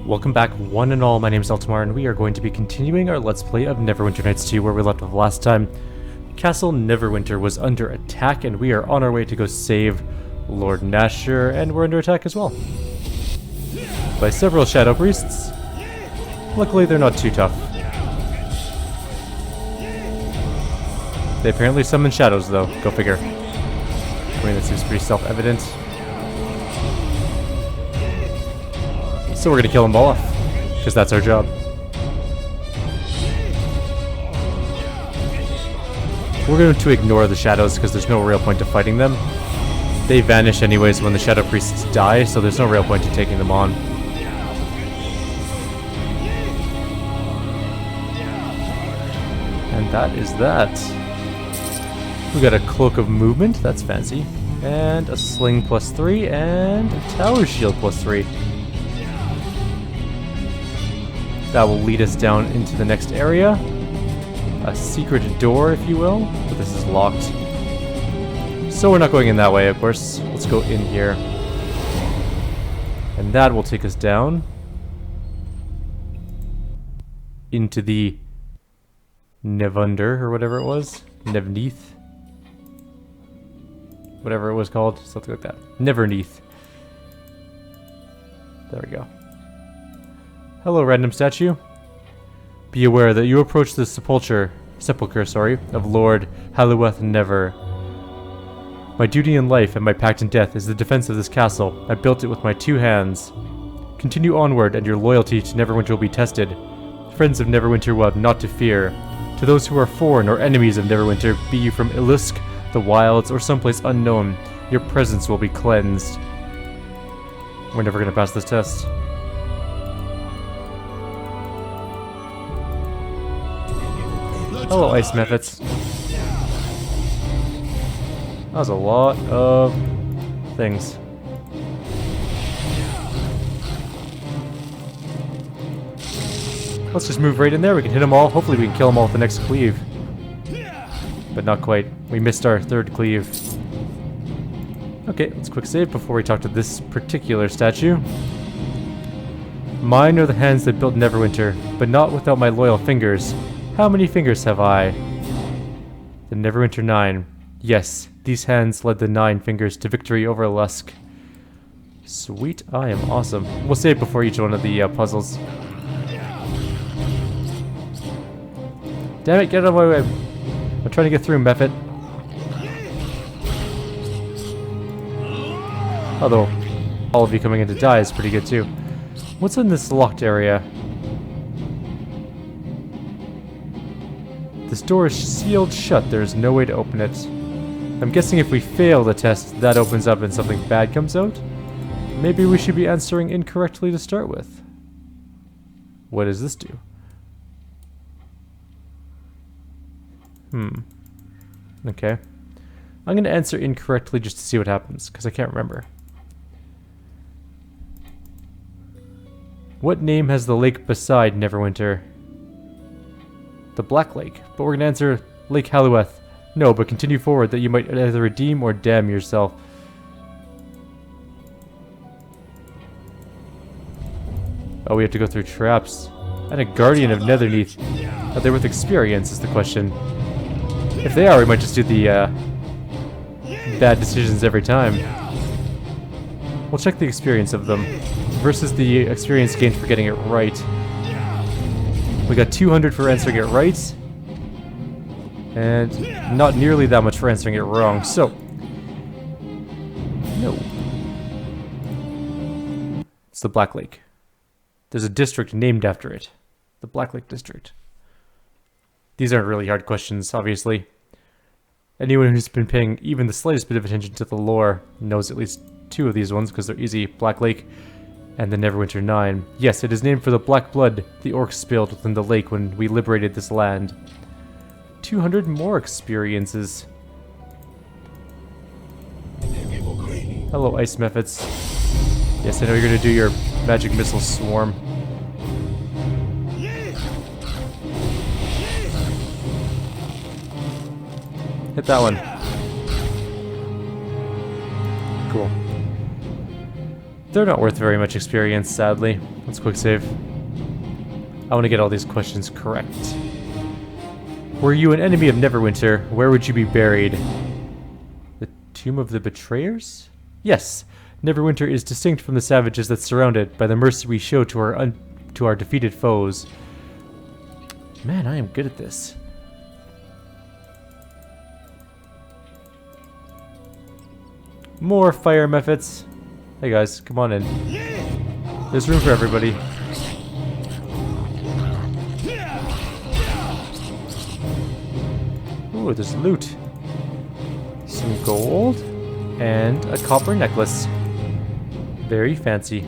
Welcome back one and all, my name is Eltimar and we are going to be continuing our Let's Play of Neverwinter Nights 2 where we left off last time. Castle Neverwinter was under attack and we are on our way to go save Lord Nashor, and we're under attack as well by several shadow priests. Luckily they're not too tough. They apparently summon shadows though, go figure. I mean, that seems pretty self-evident. So we're gonna kill them all off, because that's our job. We're going to ignore the shadows because there's no real point to fighting them. They vanish anyways when the shadow priests die, so there's no real point to taking them on. And that is that. We got a cloak of movement, that's fancy. And a sling +3, and a tower shield +3. That will lead us down into the next area. A secret door, if you will, but this is locked. So we're not going in that way, of course. Let's go in here. And that will take us down into the Neverwinter, or whatever it was. Neverneath. Whatever it was called, something like that. Neverneath. There we go. Hello, random statue. Be aware that you approach the sepulchre, of Lord Artery Never. My duty in life and my pact in death is the defense of this castle. I built it with my 2 hands. Continue onward, and your loyalty to Neverwinter will be tested. Friends of Neverwinter will have naught to fear. To those who are foreign or enemies of Neverwinter, be you from Illusk, the wilds, or someplace unknown, your presence will be cleansed. We're never gonna pass this test. Hello, ice methods. That was a lot of things. Let's just move right in there. We can hit them all. Hopefully we can kill them all with the next cleave. But not quite. We missed our 3rd cleave. Okay, let's quick save before we talk to this particular statue. Mine are the hands that built Neverwinter, but not without my loyal fingers. How many fingers have I? The Neverwinter 9. Yes, these hands led the 9 fingers to victory over Lusk. Sweet, I am awesome. We'll save before each one of the puzzles. Damn it, get out of my way. I'm trying to get through, Mephit. Although, all of you coming in to die is pretty good too. What's in this locked area? This door is sealed shut. There's no way to open it. I'm guessing if we fail the test, that opens up and something bad comes out? Maybe we should be answering incorrectly to start with. What does this do? Okay. I'm going to answer incorrectly just to see what happens, because I can't remember. What name has the lake beside Neverwinter? The Black Lake. But we're going to answer Lake Halueth. No, but continue forward that you might either redeem or damn yourself. Oh, we have to go through traps. And a Guardian of Neverneath. Are they worth experience is the question. If they are, we might just do the bad decisions every time. We'll check the experience of them versus the experience gained for getting it right. We got 200 for answering it right, and not nearly that much for answering it wrong, so... No. It's the Black Lake. There's a district named after it. The Black Lake District. These aren't really hard questions, obviously. Anyone who's been paying even the slightest bit of attention to the lore knows at least 2 of these ones, because they're easy. Black Lake and the Neverwinter 9. Yes, it is named for the black blood the orcs spilled within the lake when we liberated this land. 200 more experiences. Hello, ice methods. Yes, I know you're gonna do your magic missile swarm. Hit that one. Cool. They're not worth very much experience, sadly. Let's quick save. I want to get all these questions correct. Were you an enemy of Neverwinter? Where would you be buried? The Tomb of the Betrayers? Yes. Neverwinter is distinct from the savages that surround it by the mercy we show to our defeated foes. Man, I am good at this. More fire methods. Hey guys, come on in. There's room for everybody. Ooh, there's loot. Some gold and a copper necklace. Very fancy.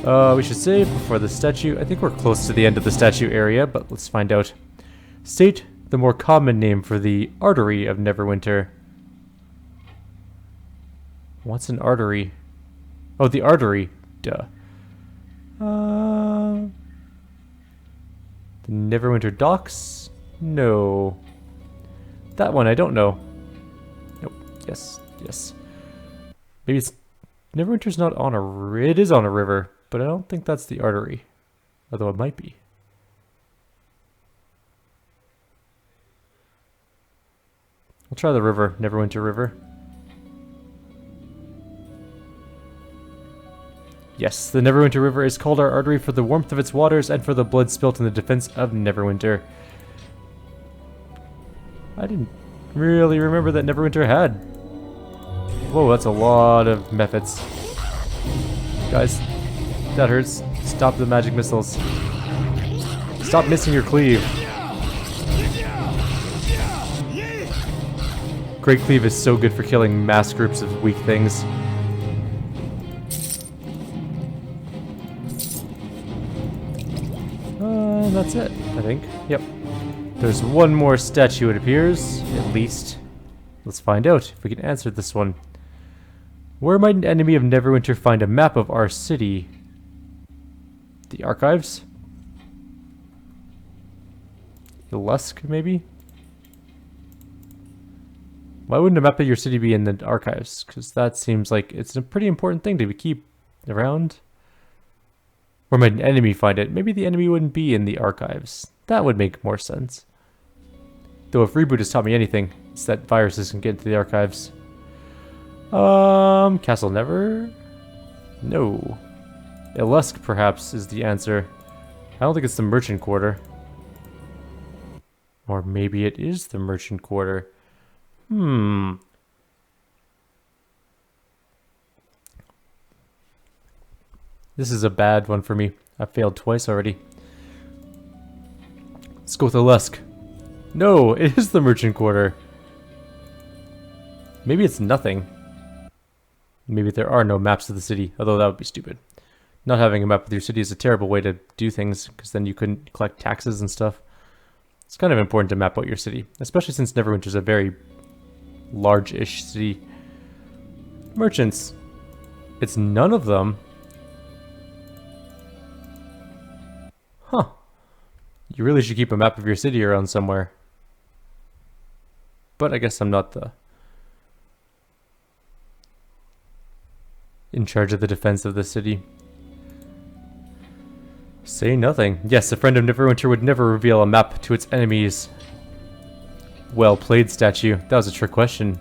We should save before the statue. I think we're close to the end of the statue area, but let's find out. State the more common name for the Artery of Neverwinter. What's an artery? Oh, the artery. Duh. The Neverwinter docks? No. That one I don't know. Nope. Yes. Yes. Maybe it's... Neverwinter's not on a... It is on a river, but I don't think that's the artery. Although it might be. We'll try the river. Neverwinter River. Yes, the Neverwinter River is called our artery for the warmth of its waters and for the blood spilt in the defense of Neverwinter. I didn't really remember that Neverwinter had. Whoa, that's a lot of methods. Guys, that hurts. Stop the magic missiles. Stop missing your cleave. Great Cleave is so good for killing mass groups of weak things. And that's it, I think. Yep. There's one more statue, it appears, at least. Let's find out if we can answer this one. Where might an enemy of Neverwinter find a map of our city? The archives? The Lusk, maybe? Why wouldn't a map of your city be in the archives? Because that seems like it's a pretty important thing to keep around. Where might an enemy find it? Maybe the enemy wouldn't be in the archives. That would make more sense. Though if Reboot has taught me anything, it's that viruses can get into the archives. Castle Never? No. Ilusk, perhaps, is the answer. I don't think it's the Merchant Quarter. Or maybe it is the Merchant Quarter. This is a bad one for me. I failed twice already. Let's go with Ilusk. No, it is the Merchant Quarter. Maybe it's nothing. Maybe there are no maps of the city, although that would be stupid. Not having a map of your city is a terrible way to do things, because then you couldn't collect taxes and stuff. It's kind of important to map out your city, especially since Neverwinter is a very large-ish city. Merchants. It's none of them. Huh. You really should keep a map of your city around somewhere. But I guess I'm not in charge of the defense of the city. Say nothing. Yes, a friend of Neverwinter would never reveal a map to its enemies. Well played, statue. That was a trick question.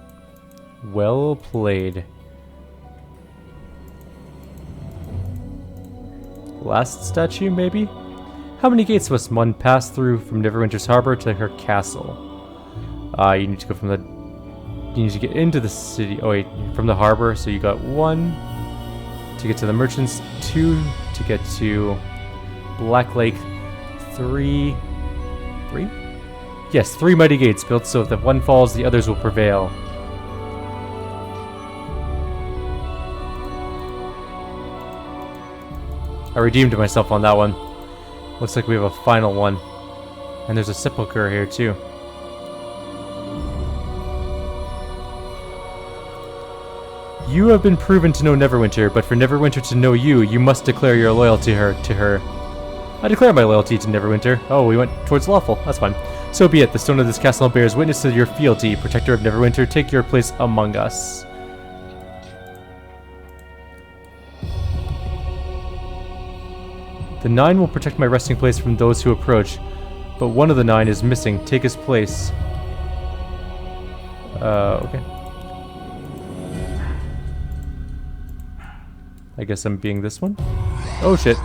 Well played. Last statue, maybe? How many gates must one pass through from Neverwinter's harbor to her castle? You need to go from the... You need to get into the city. Oh wait, from the harbor. So you got 1 to get to the merchants, 2 to get to Black Lake, 3? Yes, 3 mighty gates built so that if one falls, the others will prevail. I redeemed myself on that one. Looks like we have a final one. And there's a sepulcher here too. You have been proven to know Neverwinter, but for Neverwinter to know you, you must declare your loyalty to her. I declare my loyalty to Neverwinter. Oh, we went towards lawful. That's fine. So be it. The stone of this castle bears witness to your fealty. Protector of Neverwinter, take your place among us. The 9 will protect my resting place from those who approach, but one of the 9 is missing. Take his place. Okay. I guess I'm being this one. Oh shit.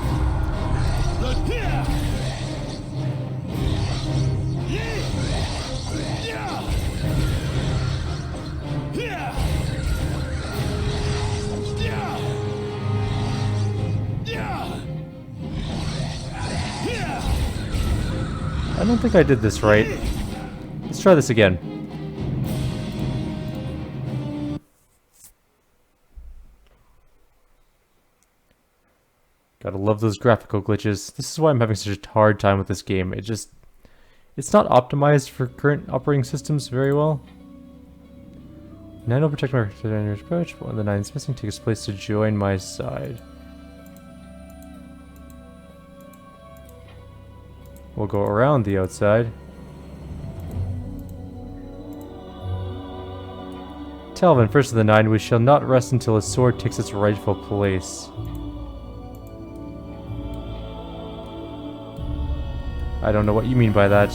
I don't think I did this right. Let's try this again. Gotta love those graphical glitches. This is why I'm having such a hard time with this game. It's not optimized for current operating systems very well. 9 will protect my approach, but one of the 9 is missing. Take his place to join my side. We'll go around the outside. Talvin, first of the 9, we shall not rest until his sword takes its rightful place. I don't know what you mean by that.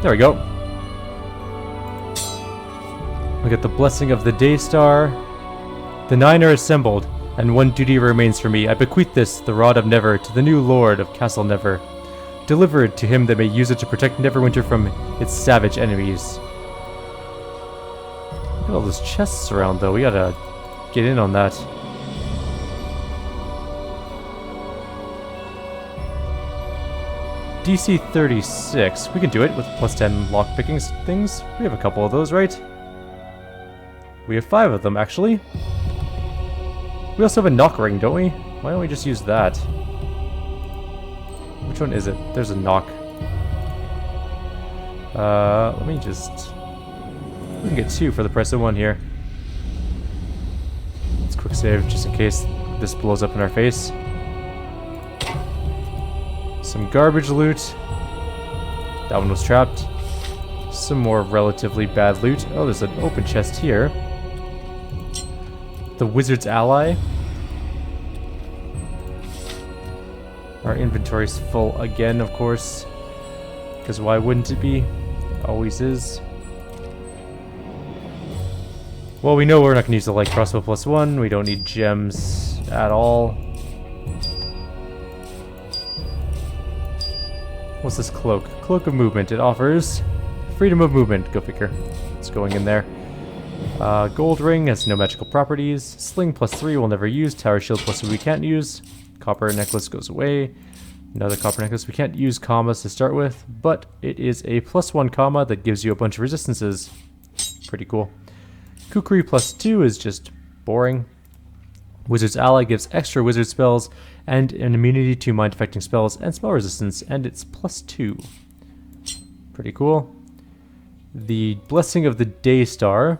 There we go. We get the blessing of the Daystar. The 9 are assembled, and one duty remains for me. I bequeath this, the Rod of Never, to the new Lord of Castle Never. Deliver it to him that may use it to protect Neverwinter from its savage enemies. Look at all those chests around, though. We gotta get in on that. DC 36. We can do it with plus 10 lockpicking things. We have a couple of those, right? We have 5 of them, actually. We also have a knock ring, don't we? Why don't we just use that? Which one is it? There's a knock. Let me just... We can get 2 for the price of 1 here. Let's quick save just in case this blows up in our face. Some garbage loot. That one was trapped. Some more relatively bad loot. Oh, there's an open chest here. The Wizard's Ally. Our inventory's full again, of course. Because why wouldn't it be? It always is. Well, we know we're not going to use the light crossbow plus 1. We don't need gems at all. What's this cloak? Cloak of movement. It offers freedom of movement. Go figure. It's going in there. Gold ring has no magical properties. Sling plus 3 we'll never use. Tower shield plus 2 we can't use. Copper necklace goes away. Another copper necklace. We can't use commas to start with, but it is a plus 1 comma that gives you a bunch of resistances. Pretty cool. Kukri plus 2 is just boring. Wizard's Ally gives extra wizard spells and an immunity to mind-affecting spells and spell resistance, and it's plus 2. Pretty cool. The Blessing of the Daystar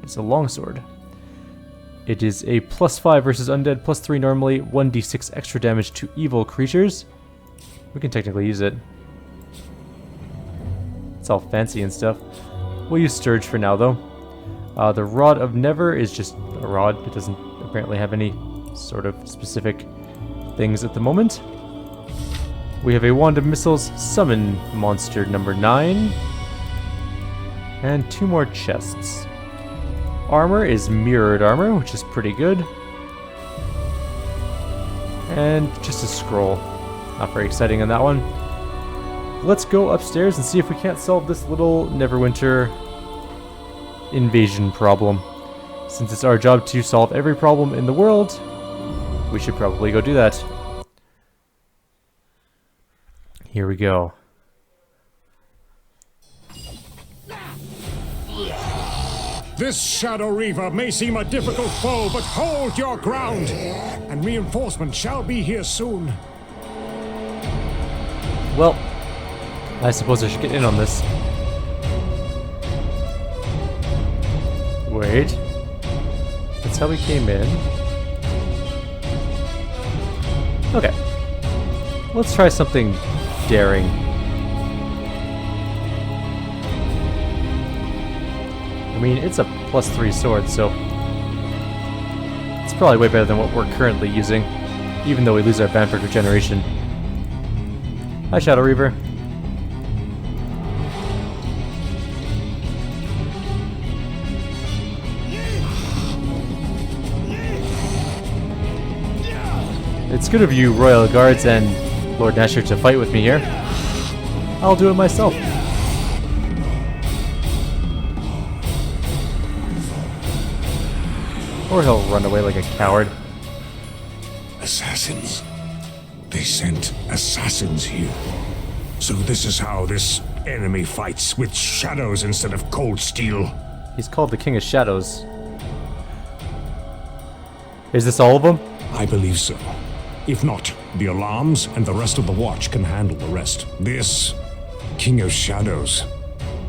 it's a longsword. It is a plus 5 versus undead, plus 3 normally, 1d6 extra damage to evil creatures. We can technically use it. It's all fancy and stuff. We'll use Sturge for now, though. The Rod of Never is just a rod. It doesn't apparently have any sort of specific things at the moment. We have a Wand of Missiles, Summon Monster number 9. And 2 more chests. Armor is mirrored armor, which is pretty good. And just a scroll. Not very exciting on that one. Let's go upstairs and see if we can't solve this little Neverwinter invasion problem. Since it's our job to solve every problem in the world, we should probably go do that. Here we go. This Shadow Reaver may seem a difficult foe, but hold your ground, and reinforcements shall be here soon. Well, I suppose I should get in on this. Wait. That's how we came in. Okay. Let's try something daring. mean, it's a +3 sword, so it's probably way better than what we're currently using, even though we lose our Vampiric regeneration. Hi, Shadow Reaver. It's good of you, Royal Guards and Lord Nasher, to fight with me here. I'll do it myself. Or he'll run away like a coward. Assassins. They sent assassins here. So this is how this enemy fights, with shadows instead of cold steel. He's called the King of Shadows. Is this all of them? I believe so. If not, the alarms and the rest of the watch can handle the rest. This King of Shadows,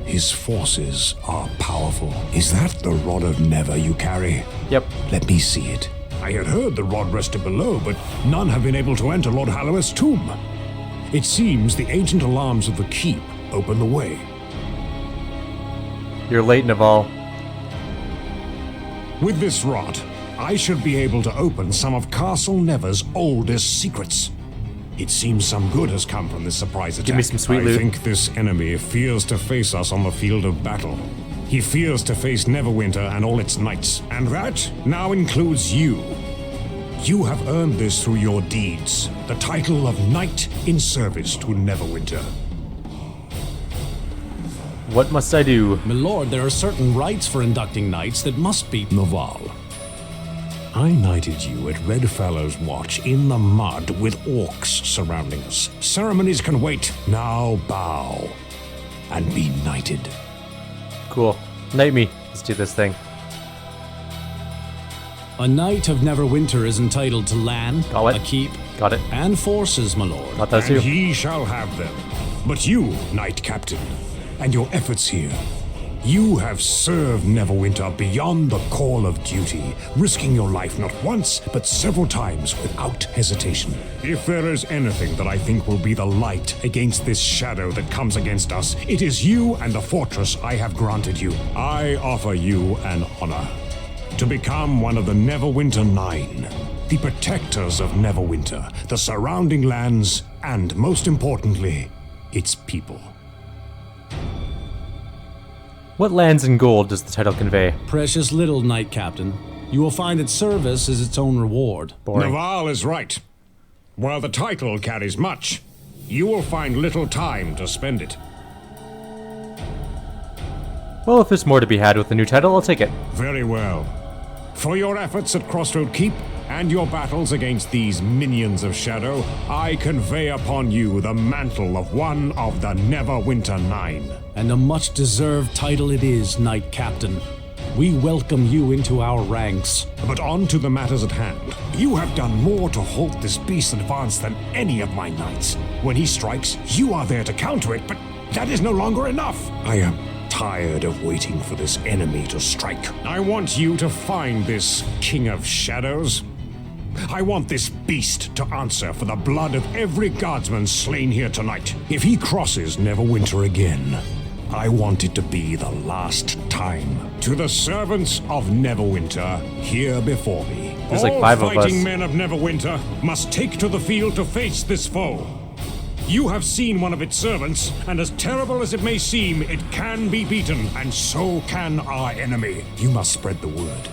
his forces are powerful. Is that the Rod of Never you carry? Yep. Let me see it. I had heard the rod rested below, but none have been able to enter Lord Halloweth's tomb. It seems the ancient alarms of the keep open the way. You're late, Naval. With this rod, I should be able to open some of Castle Never's oldest secrets. It seems some good has come from this surprise attack. Give me some sweet loot. I think this enemy fears to face us on the field of battle. He fears to face Neverwinter and all its knights, and that now includes you. You have earned this through your deeds, the title of Knight in Service to Neverwinter. What must I do? My lord, there are certain rites for inducting knights that must be... Naval, I knighted you at Redfellow's Watch in the mud with orcs surrounding us. Ceremonies can wait. Now bow and be knighted. Cool. Knight me. Let's do this thing. A knight of Neverwinter is entitled to land, Got it. a keep, Got it. and forces, my lord. Got that And too. he shall have them. But you, Knight Captain, and your efforts here, you have served Neverwinter beyond the call of duty, risking your life not once, but several times without hesitation. If there is anything that I think will be the light against this shadow that comes against us, it is you and the fortress I have granted you. I offer you an honor. To become one of the Neverwinter Nine, the protectors of Neverwinter, the surrounding lands, and most importantly, its people. What lands and gold does the title convey? Precious little, knight captain. You will find its service is its own reward. Boring. Naval is right. While the title carries much, you will find little time to spend it. Well, if there's more to be had with the new title, I'll take it. Very well. For your efforts at Crossroad Keep and your battles against these minions of Shadow, I convey upon you the mantle of one of the Neverwinter Nine. And a much-deserved title it is, knight captain. We welcome you into our ranks. But on to the matters at hand. You have done more to halt this beast's advance than any of my knights. When he strikes, you are there to counter it, but that is no longer enough. I am tired of waiting for this enemy to strike. I want you to find this King of Shadows. I want this beast to answer for the blood of every guardsman slain here tonight. If he crosses Neverwinter again, I want it to be the last time. To the servants of Neverwinter here before me. There's like all 5 of us. fighting men of Neverwinter must take to the field to face this foe. You have seen one of its servants, and as terrible as it may seem, it can be beaten, and so can our enemy. You must spread the word.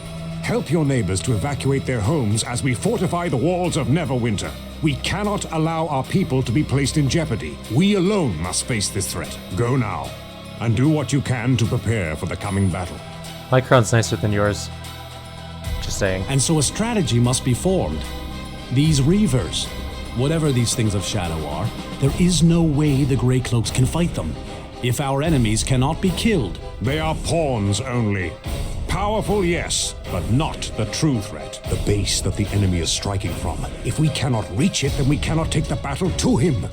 Help your neighbors to evacuate their homes as we fortify the walls of Neverwinter. We cannot allow our people to be placed in jeopardy. We alone must face this threat. Go now, and do what you can to prepare for the coming battle. My crown's nicer than yours. Just saying. And so a strategy must be formed. These Reavers, whatever these things of shadow are, there is no way the Grey Cloaks can fight them. If our enemies cannot be killed, They are pawns only. Powerful, yes, but not the true threat. The base that the enemy is striking from. If we cannot reach it, then we cannot take the battle to him.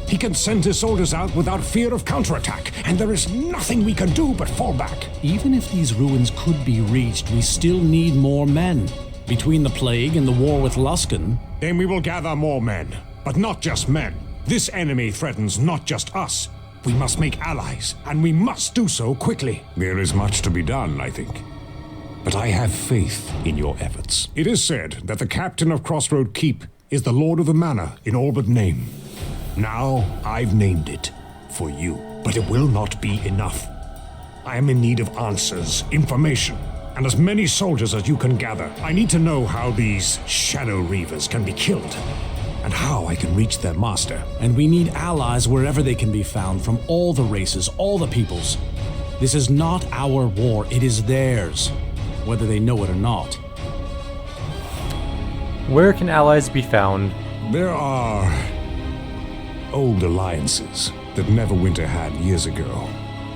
He can send his soldiers out without fear of counterattack, and there is nothing we can do but fall back. even if these ruins could be reached, we still need more men. Between the plague and the war with Luskan, Then we will gather more men, but not just men. This enemy threatens not just us. We must make allies, and we must do so quickly. There is much to be done, I think. But I have faith in your efforts. It is said that the captain of Crossroad Keep is the lord of the manor in all but name. Now I've named it for you. But it will not be enough. I am in need of answers, information, and as many soldiers as you can gather. I need to know how these Shadow Reavers can be killed, and how I can reach their master. And we need allies wherever they can be found, from all the races, all the peoples. This is not our war, it is theirs, whether they know it or not. Where can allies be found? There are old alliances that Neverwinter had years ago,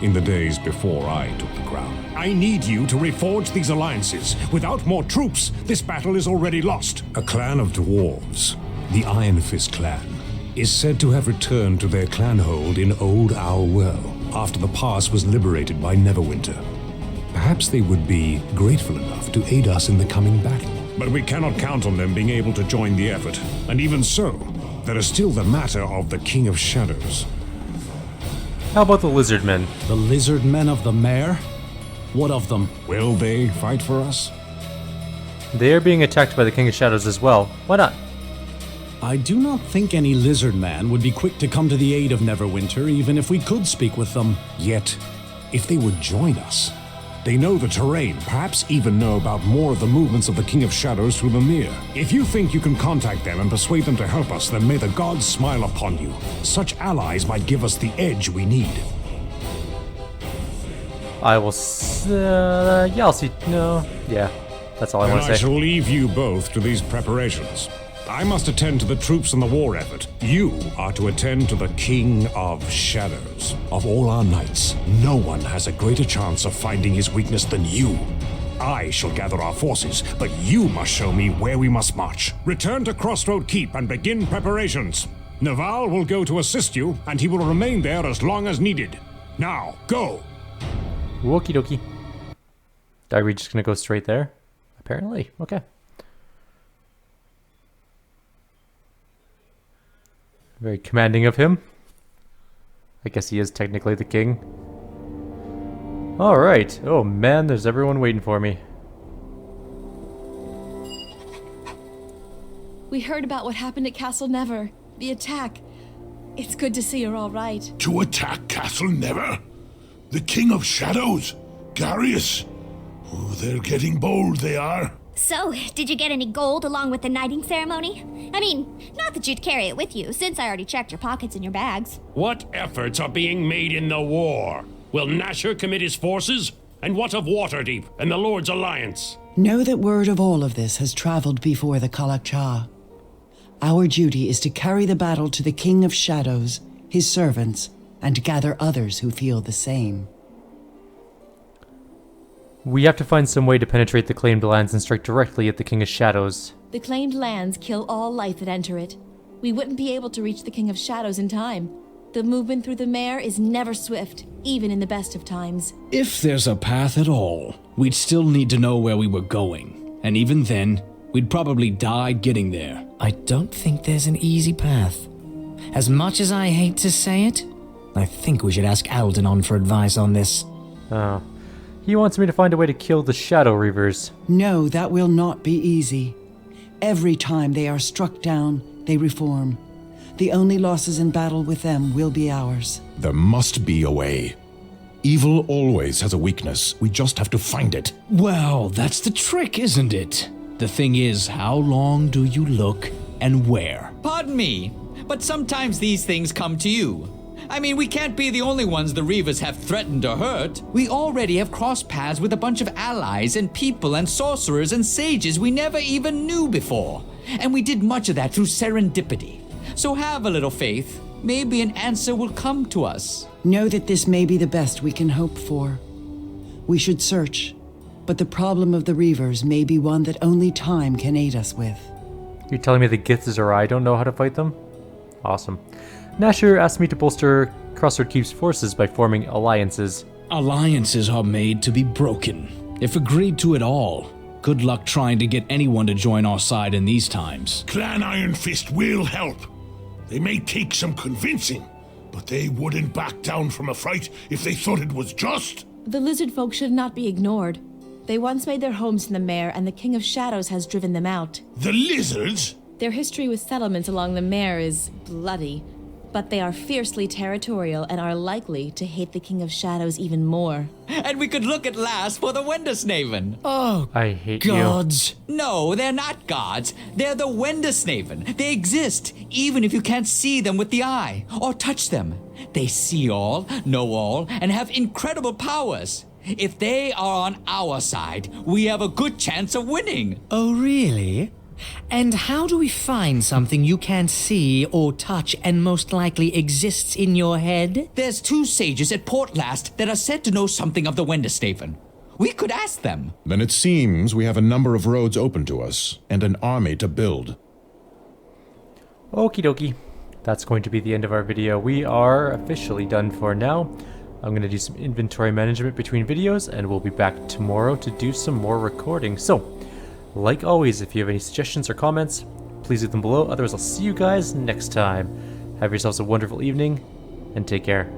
in the days before I took the crown. I need you to reforge these alliances. Without more troops, this battle is already lost. A clan of dwarves, the Iron Fist clan, is said to have returned to their clanhold in Old Owl Well after the pass was liberated by Neverwinter. Perhaps they would be grateful enough to aid us in the coming battle. But we cannot count on them being able to join the effort. And even so, there is still the matter of the King of Shadows. How about the lizard men? The lizard men of the mare? What of them? Will they fight for us? They are being attacked by the King of Shadows as well. Why not? I do not think any lizard man would be quick to come to the aid of Neverwinter, even if we could speak with them. Yet, if they would join us, they know the terrain, perhaps even know about more of the movements of the King of Shadows through the mirror. If you think you can contact them and persuade them to help us, then may the gods smile upon you. Such allies might give us the edge we need. I will yeah, I'll see. No. Yeah. That's all I want to I say. shall leave you both to these preparations. I must attend to the troops and the war effort. You are to attend to the King of Shadows. Of all our knights, no one has a greater chance of finding his weakness than you. I shall gather our forces, but you must show me where we must march. Return to Crossroad Keep and begin preparations. Naval will go to assist you, and he will remain there as long as needed. Now, go! Okie dokie. Are we just gonna go straight there? Apparently. Okay. Very commanding of him. I guess he is technically the king. Alright. Oh man, there's everyone waiting for me. We heard about what happened at Castle Never. The attack. It's good to see you're all right. To attack Castle Never? The King of Shadows? Garius? Oh, they're getting bold, they are. So, did you get any gold along with the knighting ceremony? I mean, not that you'd carry it with you, since I already checked your pockets and your bags. What efforts are being made in the war? Will Nashor commit his forces? And what of Waterdeep and the Lord's Alliance? Know that word of all of this has traveled before the Kalakcha. Our duty is to carry the battle to the King of Shadows, his servants, and gather others who feel the same. We have to find some way to penetrate the claimed lands and strike directly at the King of Shadows. The claimed lands kill all life that enter it. We wouldn't be able to reach the King of Shadows in time. The movement through the mare is never swift, even in the best of times. If there's a path at all, we'd still need to know where we were going. And even then, we'd probably die getting there. I don't think there's an easy path. As much as I hate to say it, I think we should ask Aldenon for advice on this. Oh. He wants me to find a way to kill the Shadow Reavers. No, that will not be easy. Every time they are struck down, they reform. The only losses in battle with them will be ours. There must be a way. Evil always has a weakness. We just have to find it. Well, that's the trick, isn't it? The thing is, how long do you look and where? Pardon me, but sometimes these things come to you. I mean, we can't be the only ones the Reavers have threatened or hurt. We already have crossed paths with a bunch of allies and people and sorcerers and sages we never even knew before. And we did much of that through serendipity. So have a little faith. Maybe an answer will come to us. Know that this may be the best we can hope for. We should search, but the problem of the Reavers may be one that only time can aid us with. You're telling me the Giths or I don't know how to fight them? Awesome. Nashor asked me to bolster Crossroad Keep's forces by forming alliances. Alliances are made to be broken, if agreed to at all. Good luck trying to get anyone to join our side in these times. Clan Iron Fist will help. They may take some convincing, but they wouldn't back down from a fight if they thought it was just. The lizard folk should not be ignored. They once made their homes in the Mare, and the King of Shadows has driven them out. The lizards? Their history with settlements along the Mare is bloody, but they are fiercely territorial and are likely to hate the King of Shadows even more. And we could look at last for the Wendersnaven. Oh, I hate gods. No, they're not gods. They're the Wendersnaven. They exist, even if you can't see them with the eye or touch them. They see all, know all, and have incredible powers. If they are on our side, we have a good chance of winning. Oh, really? And how do we find something you can't see or touch and most likely exists in your head? There's 2 sages at Portlast that are said to know something of the Wendersnaven. We could ask them. Then it seems we have a number of roads open to us, and an army to build. Okie dokie. That's going to be the end of our video. We are officially done for now. I'm going to do some inventory management between videos, and we'll be back tomorrow to do some more recording. So, like always, if you have any suggestions or comments, please leave them below. Otherwise, I'll see you guys next time. Have yourselves a wonderful evening, and take care.